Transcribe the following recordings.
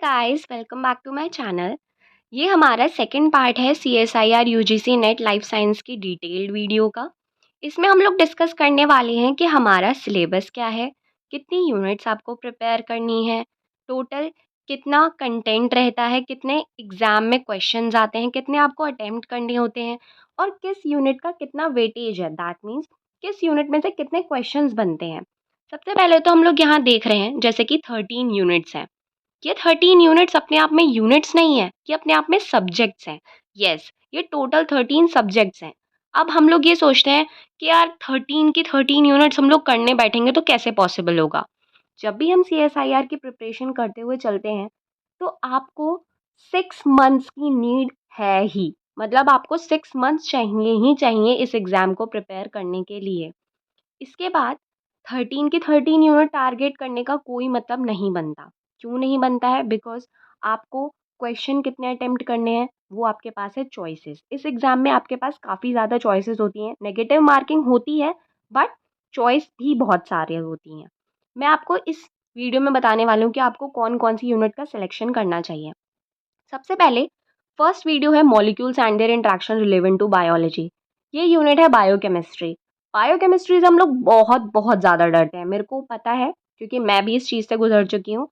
Guys, welcome back to my channel. ये हमारा second part है CSIR UGC net life science की detailed video का। इसमें हम लोग डिस्कस करने वाले हैं कि हमारा सिलेबस क्या है, कितनी यूनिट्स आपको प्रिपेयर करनी है, टोटल कितना कंटेंट रहता है, कितने एग्ज़ाम में क्वेश्चंस आते हैं, कितने आपको अटेम्प्ट करने होते हैं और किस यूनिट का कितना वेटेज है, दैट मीन्स किस यूनिट में से कितने क्वेश्चंस बनते हैं। सबसे पहले तो हम लोग यहाँ देख रहे हैं जैसे कि 13 यूनिट्स हैं। ये 13 यूनिट्स अपने आप में यूनिट्स नहीं है, ये अपने आप में सब्जेक्ट्स हैं। यस, ये टोटल 13 सब्जेक्ट्स हैं। अब हम लोग ये सोचते हैं कि यार 13 की 13 यूनिट्स हम लोग करने बैठेंगे तो कैसे पॉसिबल होगा। जब भी हम CSIR की प्रिपरेशन करते हुए चलते हैं तो आपको 6 मंथ्स की नीड है ही, मतलब आपको 6 मंथ्स चाहिए ही चाहिए इस एग्ज़ाम को प्रिपेयर करने के लिए। इसके बाद 13 की 13 यूनिट टारगेट करने का कोई मतलब नहीं बनता। क्यों नहीं बनता है? बिकॉज़ आपको क्वेश्चन कितने अटेम्प्ट करने हैं, वो आपके पास है चॉइसेस। इस एग्ज़ाम में आपके पास काफ़ी ज़्यादा चॉइसेस होती हैं। नेगेटिव मार्किंग होती है, बट चॉइस भी बहुत सारी होती हैं। मैं आपको इस वीडियो में बताने वाली हूँ कि आपको कौन-कौन सी यूनिट का सिलेक्शन करना चाहिए। सबसे पहले फर्स्ट वीडियो है molecules and their interaction relevant to biology. ये यूनिट है बायोकेमिस्ट्री। बायोकेमिस्ट्री से हम लोग बहुत बहुत ज़्यादा डरते हैं, मेरे को पता है क्योंकि मैं भी इस चीज़ से गुजर चुकी हूँ।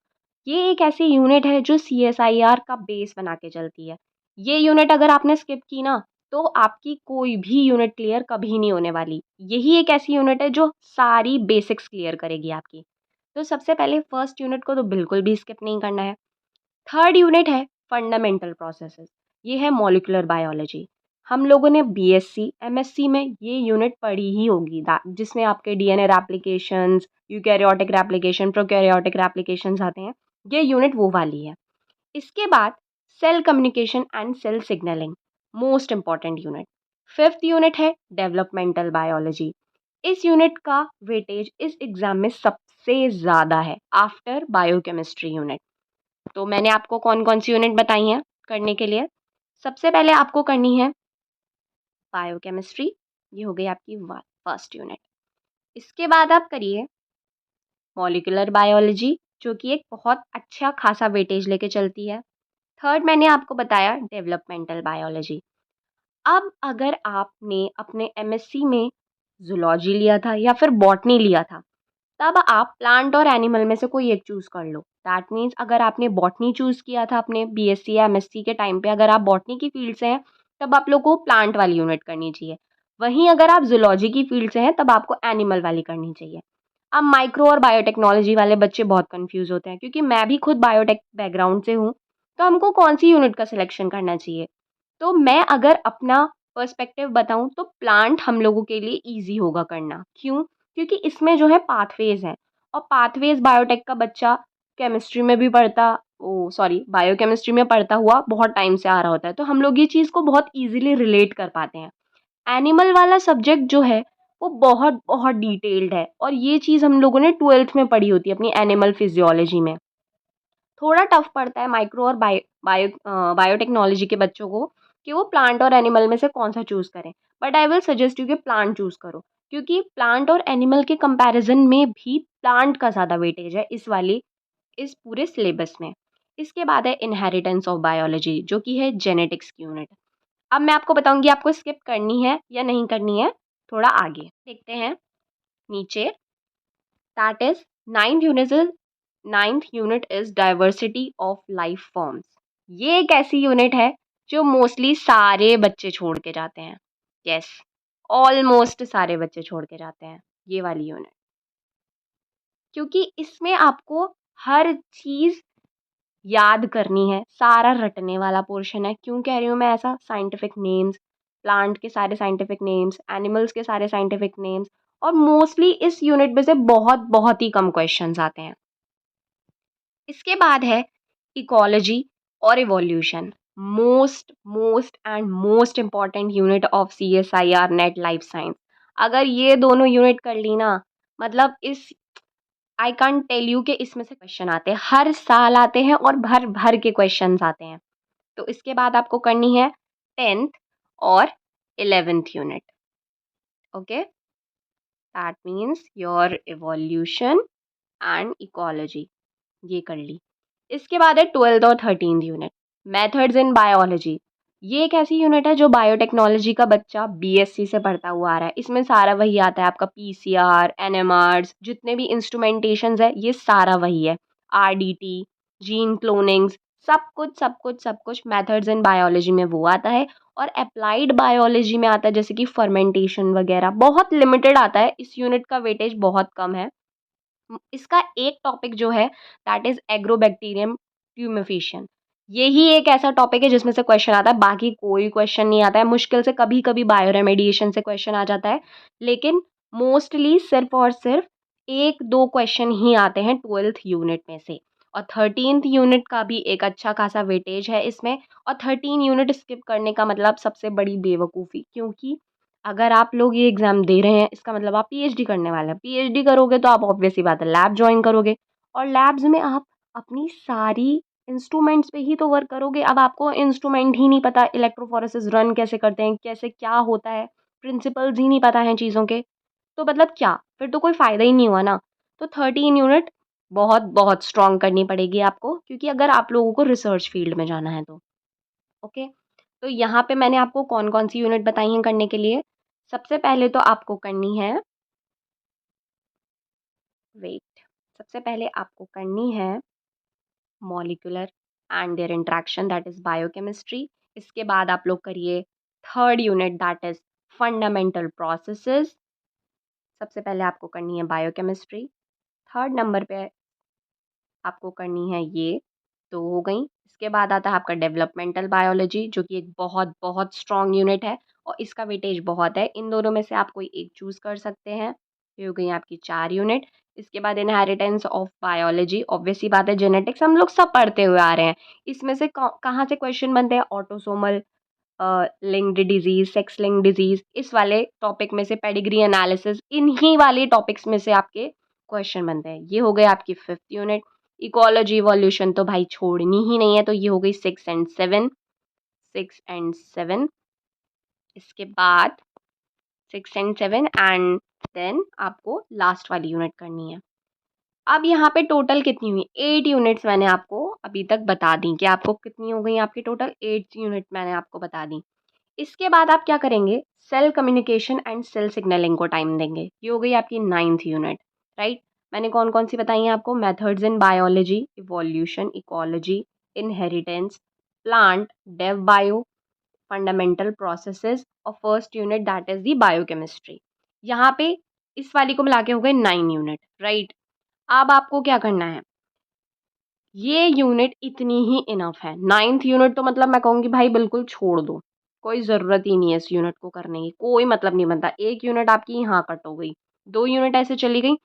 ये एक ऐसी यूनिट है जो CSIR का बेस बना के चलती है। ये यूनिट अगर आपने स्किप की ना तो आपकी कोई भी यूनिट क्लियर कभी नहीं होने वाली। यही एक ऐसी यूनिट है जो सारी बेसिक्स क्लियर करेगी आपकी। तो सबसे पहले फर्स्ट यूनिट को तो बिल्कुल भी स्किप नहीं करना है। थर्ड यूनिट है फंडामेंटल प्रोसेसेस। ये है मॉलिक्यूलर बायोलॉजी। हम लोगों ने BSc MSc में ये यूनिट पढ़ी ही होगी, जिसमें आपके DNA replications, eukaryotic replication, prokaryotic replications आते हैं। ये यूनिट वो वाली है। इसके बाद cell communication and cell signalling, most important unit. Fifth unit है डेवलपमेंटल बायोलॉजी। इस यूनिट का वेटेज इस एग्जाम में सबसे ज़्यादा है आफ्टर बायोकेमिस्ट्री यूनिट। तो मैंने आपको कौन-कौन सी यूनिट बताई हैं करने के लिए। सबसे पहले आपको करनी है बायोकेमिस्ट्री, ये हो गई आपकी फर्स्ट यूनिट। इसके बाद आप करिए मॉलिक्यूलर बायोलॉजी, जो कि एक बहुत अच्छा खासा वेटेज लेके चलती है। थर्ड मैंने आपको बताया डेवलपमेंटल बायोलॉजी। अब अगर आपने अपने MSc में ज़ूलॉजी लिया था या फिर बॉटनी लिया था, तब आप प्लांट और एनिमल में से कोई एक चूज़ कर लो। दैट मीन्स अगर आपने बॉटनी चूज़ किया था अपने BSc या MSc के टाइम पे, अगर आप बॉटनी की फील्ड से हैं, तब आप लोगों को प्लांट वाली यूनिट करनी चाहिए। वहीं अगर आप ज़ूलॉजी की फील्ड से हैं, तब आपको एनिमल वाली करनी चाहिए। अब माइक्रो और बायोटेक्नोलॉजी वाले बच्चे बहुत कन्फ्यूज़ होते हैं, क्योंकि मैं भी खुद बायोटेक बैकग्राउंड से हूँ, तो हमको कौन-सी यूनिट का सिलेक्शन करना चाहिए? तो मैं अगर अपना पर्सपेक्टिव बताऊँ तो प्लांट हम लोगों के लिए ईज़ी होगा करना। क्यों? क्योंकि इसमें जो है पाथवेज़ हैं, और पाथवेज़ बायोटेक का बच्चा केमिस्ट्री में भी पढ़ता, बायोकेमिस्ट्री में पढ़ता हुआ बहुत टाइम से आ रहा होता है, तो हम लोग ये चीज़ को बहुत ईज़िली रिलेट कर पाते हैं। एनिमल वाला सब्जेक्ट जो है वो बहुत बहुत डिटेल्ड है, और ये चीज़ हम लोगों ने 12th में पढ़ी होती है अपनी एनिमल फिजियोलॉजी में। थोड़ा टफ पड़ता है माइक्रो और बायोटेक्नोलॉजी के बच्चों को कि वो प्लांट और एनिमल में से कौन सा चूज़ करें। But I will suggest you कि प्लांट चूज़ करो, क्योंकि प्लांट और एनिमल के कंपैरिजन में भी प्लांट का ज़्यादा वेटेज है इस पूरे सिलेबस में। इसके बाद है इनहेरिटेंस ऑफ बायोलॉजी, जो कि है जेनेटिक्स की यूनिट। अब मैं आपको बताऊंगी आपको स्किप करनी है या नहीं करनी है। थोड़ा आगे देखते हैं नीचे। That is ninth unit is diversity of life forms. ये एक ऐसी यूनिट है जो मोस्टली सारे बच्चे छोड़ के जाते हैं। यस, ऑलमोस्ट सारे बच्चे छोड़ के जाते हैं ये वाली यूनिट, क्योंकि इसमें आपको हर चीज़ याद करनी है, सारा रटने वाला पोर्शन है। क्यों कह रही हूँ मैं ऐसा? साइंटिफिक नेम्स, प्लांट के सारे साइंटिफिक नेम्स, एनिमल्स के सारे साइंटिफिक नेम्स, और मोस्टली इस यूनिट में से बहुत बहुत ही कम क्वेश्चंस आते हैं। इसके बाद है इकोलॉजी और evolution, most most and most important unit of CSIR net life science. अगर ये दोनों यूनिट कर ली ना, मतलब इस आई कांट टेल यू कि इसमें से क्वेश्चन आते हैं, हर साल आते हैं और भर भर के क्वेश्चंस आते हैं। तो इसके बाद आपको करनी है 10th और 11th unit. Okay, that means your evolution and ecology, ये कर ली। इसके बाद है 12th और 13th unit, methods in biology. ये एक ऐसी यूनिट है जो बायोटेक्नोलॉजी का बच्चा बीएससी से पढ़ता हुआ आ रहा है। इसमें सारा वही आता है, आपका पीसीआर, एनएमआर्स, जितने भी इंस्ट्रूमेंटेशंस है ये सारा वही है। आरडीटी, जीन क्लोनिंग्स, सब कुछ मेथड्स इन बायोलॉजी में वो आता है। और अप्लाइड बायोलॉजी में आता है जैसे कि फर्मेंटेशन वगैरह, बहुत लिमिटेड आता है। इस यूनिट का वेटेज बहुत कम है। इसका एक टॉपिक जो है दैट इज एग्रोबैक्टीरियम ट्यूमेफिशियन। यही एक ऐसा टॉपिक है जिसमें से क्वेश्चन आता है, बाकी कोई क्वेश्चन नहीं आता है। मुश्किल से कभी कभी बायो रेमेडिएशन से क्वेश्चन आ जाता है, लेकिन मोस्टली सिर्फ और सिर्फ एक दो क्वेश्चन ही आते हैं 12th यूनिट में से। और 13th यूनिट का भी एक अच्छा खासा वेटेज है इसमें। और 13 यूनिट स्किप करने का मतलब सबसे बड़ी बेवकूफ़ी, क्योंकि अगर आप लोग ये एग्ज़ाम दे रहे हैं इसका मतलब आप पीएचडी करने वाले हैं। पीएचडी करोगे तो आप ऑब्वियस सी बात है लैब जॉइन करोगे, और लैब्स में आप अपनी सारी इंस्ट्रूमेंट्स पे ही तो वर्क करोगे। अब आपको इंस्ट्रूमेंट ही नहीं पता, इलेक्ट्रोफोरेसिस रन कैसे करते हैं, कैसे क्या होता है, प्रिंसिपल्स ही नहीं पता हैं चीज़ों के, तो मतलब क्या, फिर तो कोई फ़ायदा ही नहीं हुआ ना। तो 13 यूनिट बहुत बहुत स्ट्रॉन्ग करनी पड़ेगी आपको, क्योंकि अगर आप लोगों को रिसर्च फील्ड में जाना है तो। ओके, तो यहाँ पे मैंने आपको कौन-कौन सी यूनिट बताई हैं करने के लिए। सबसे पहले तो आपको करनी है, वेट, सबसे पहले आपको करनी है molecular and their interaction, that is biochemistry. इसके बाद आप लोग करिए 3rd unit, that is fundamental processes. सबसे पहले आपको करनी है बायोकेमिस्ट्री। 3rd नंबर पे आपको करनी है ये, तो हो गई। इसके बाद आता है आपका डेवलपमेंटल बायोलॉजी, जो कि एक बहुत बहुत स्ट्रॉन्ग यूनिट है और इसका वेटेज बहुत है। इन दोनों में से आप कोई एक चूज़ कर सकते हैं। ये हो गई आपकी 4 यूनिट। इसके बाद इनहेरिटेंस ऑफ बायोलॉजी, ऑब्वियस सी बात है जेनेटिक्स हम लोग सब पढ़ते हुए आ रहे हैं। इसमें से कहाँ से क्वेश्चन बनते हैं, autosomal linked disease, sex linked disease, इस वाले टॉपिक में से पेडिग्री एनालिसिस, इन्हीं वाले टॉपिक्स में से आपके क्वेश्चन बनते हैं। ये हो गई आपकी 5th यूनिट। इकोलॉजी इवोल्यूशन तो भाई छोड़नी ही नहीं है, तो ये हो गई 6 एंड 7। इसके बाद 6 एंड 7 एंड देन आपको लास्ट वाली यूनिट करनी है। अब यहाँ पे टोटल कितनी हुई, 8 यूनिट्स मैंने आपको अभी तक बता दी कि आपको कितनी हो गई आपकी टोटल, 8 यूनिट मैंने आपको बता दी। इसके बाद आप क्या करेंगे, cell communication and cell signalling को टाइम देंगे। ये हो गई आपकी 9th यूनिट, राइट। मैंने कौन कौन सी बताई हैं आपको, methods in biology, evolution, ecology, inheritance, plant, dev bio, fundamental processes और 1st unit that is the biochemistry. यहाँ पे इस वाली को मिला के हो गए 9 यूनिट, राइट। अब आपको क्या करना है, ये यूनिट इतनी ही इनफ है। 9th यूनिट तो मतलब मैं कहूँगी भाई बिल्कुल छोड़ दो, कोई ज़रूरत ही नहीं है इस यूनिट को करने की, कोई मतलब नहीं बनता। 1 यूनिट आपकी यहाँ कट हो गई, 2 यूनिट ऐसे चली गई।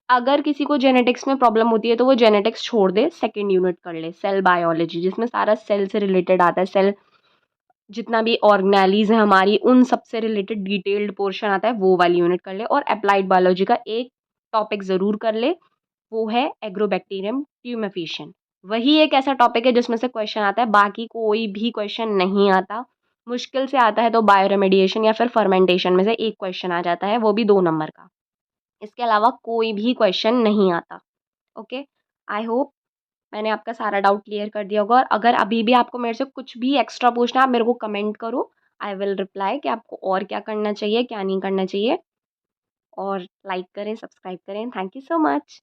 अगर किसी को जेनेटिक्स में प्रॉब्लम होती है तो वो जेनेटिक्स छोड़ दे, 2nd यूनिट कर ले सेल बायोलॉजी, जिसमें सारा सेल से रिलेटेड आता है। सेल जितना भी ऑर्गेनेलीज़ है हमारी, उन सब से रिलेटेड डिटेल्ड पोर्शन आता है, वो वाली यूनिट कर ले। और अप्लाइड बायोलॉजी का एक टॉपिक ज़रूर कर ले, वो है एग्रोबैक्टीरियम ट्यूमेफिशियन। वही एक ऐसा टॉपिक है जिसमें से क्वेश्चन आता है, बाकी कोई भी क्वेश्चन नहीं आता। मुश्किल से आता है तो बायो रेमेडिएशन या फिर फर्मेंटेशन में से एक क्वेश्चन आ जाता है, वो भी 2 नंबर का। इसके अलावा कोई भी क्वेश्चन नहीं आता। ओके, आई होप मैंने आपका सारा डाउट क्लियर कर दिया होगा। और अगर अभी भी आपको मेरे से कुछ भी एक्स्ट्रा पूछना है, आप मेरे को कमेंट करो, आई विल रिप्लाई कि आपको और क्या करना चाहिए, क्या नहीं करना चाहिए। और लाइक करें, सब्सक्राइब करें। Thank you so much.